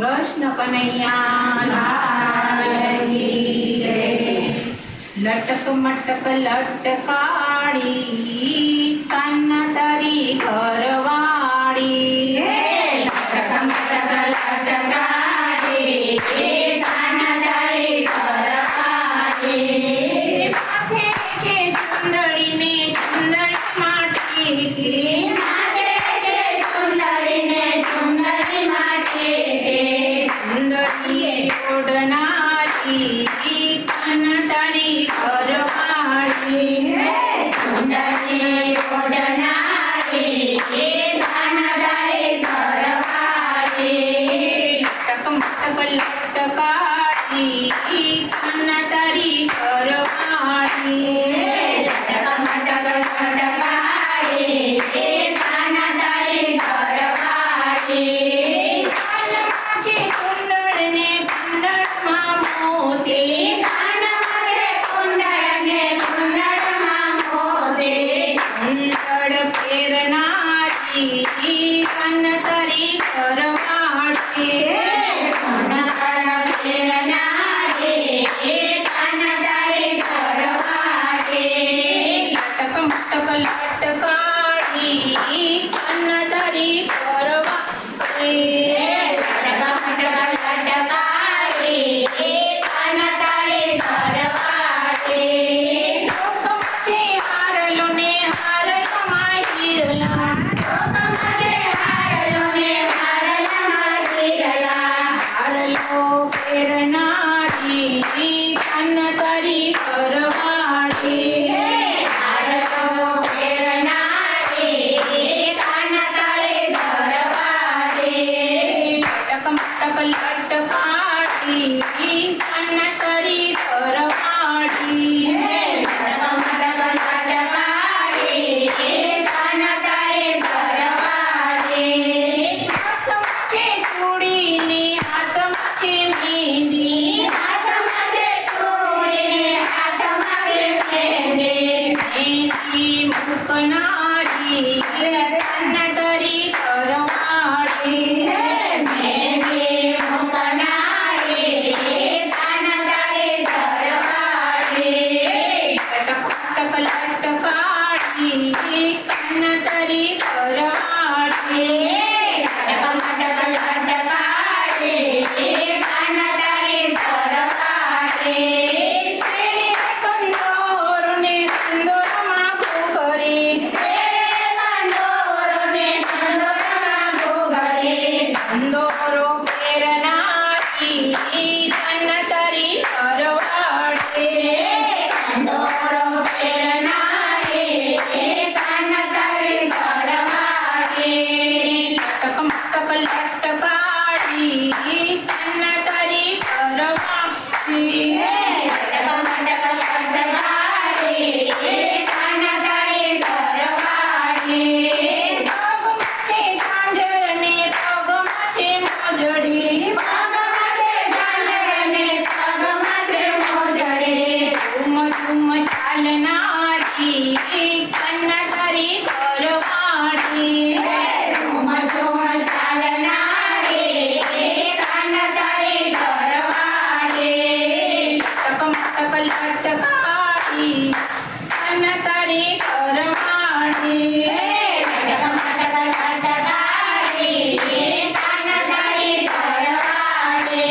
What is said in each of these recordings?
કૃષ્ણ કનૈયા લાલ કી જય। લટક મટક લટકાડી કાન તારી ઘરવાળી લટક મટક લટકાડી કાન તારી ઘરવાળી માથે છે ચુંદડીને ચુંદડી માટી માથે છે ચુંદડીને ચુંદડી માટી ચુંદડી ઓઢનારી કાન તારી ઘરવાળી ચુંદડી ઓઢનારી કાન તારી ઘરવાળી લટક મટક લટકાડી કાન તારી ઘરવાળી લટક મટક લટકાડી કાન તારી ઘરવાળી કાનમાં છે કુંડળને કુંડળમાં મોતી કાનમાં છે કુંડળને કુંડળમાં મોતી કુંડળ પહેરનારી કાન તારી ઘરવાળી કુંડળ પહેરનારી કાન તારી ઘરવાળી લટક મટક લટકાડી કાન તારી ઘરવાળી લટક મટક લટકાડી કાન તારી ઘરવાળી લોકમાં છે હારલો ને હારલામાં હીરલા લોકમાં છે હારલો ને હારલામાં હીરલા હારલો પહેરનારી કાન તારી ઘરવાળી હારલો પહેરનારી કાન તારી ઘરવાળી લટક મટક લટકાડી કાન તારી ઘરવાળી લટક મટક લટકાડી કાન તારી ઘરવાળી હાથમાં છે ચૂડીને હાથમાં છે મહેંદી હાથમાં છે ચૂડીને હાથમાં છે મહેંદી મહેંદી મૂકનારી કાન તારી ઘરવાળી મહેંદી મૂકનારી કાન તારી ઘરવાળી લટક મટક લટકાડી કાન તારી ઘરવાળી લટક મટક લટકાડી કાન તારી ઘરવાળી તેણે કંદોરને કંદોરમાં ઘૂઘરી તેણે કંદોરને કંદોરમાં ઘૂઘરી કંદોરો પહેરનારી કાન તારી ઘરવાળી કંદોરો પહેરનારી કાન તારી ઘરવાળી લટક મટક લટકાડી કાન તારી ઘરવાળી લટક મટક લટકાડી કાન તારી ઘરવાળી પગમાં છે ઝાંઝરને પગમાં છે મોજડી પગમાં છે ઝાંઝરને પગમાં છે મોજડી ઝુમ ઝુમ ચાલનારી કાન તારી ઘરવાળી ઝુમ ઝુમ ચાલનારી કાન તારી ઘરવાળી લટક મટક લટકાડી કાન તારી ઘરવાળી લટક મટક લટકાડી કાન તારી ઘરવાળી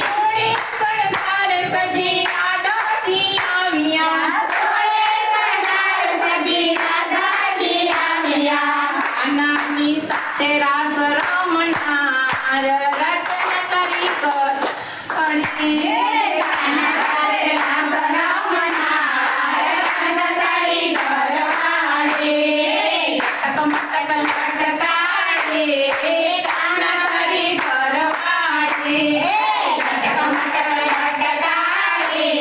સોળે શણગાર સજી દાદાજી આવ્યા સોળે શણગાર સજી દાદાજી આવ્યા કાનાની સાથે રાસ રમનાર રતન તારી ઘરવાળી કાના સાથે રાસ રમનાર રતન તારી ઘરવાળી લટક મટક લટકાડી કાન તારી ઘરવાળી લટક મટક લટકાડી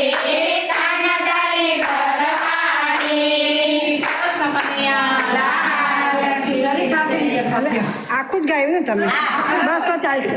કાન તારી ઘરવાળી કૃષ્ણ કનૈયા લાલ કી જય। આખું જ ગાયું ને તમે બસ તો ચાલશે।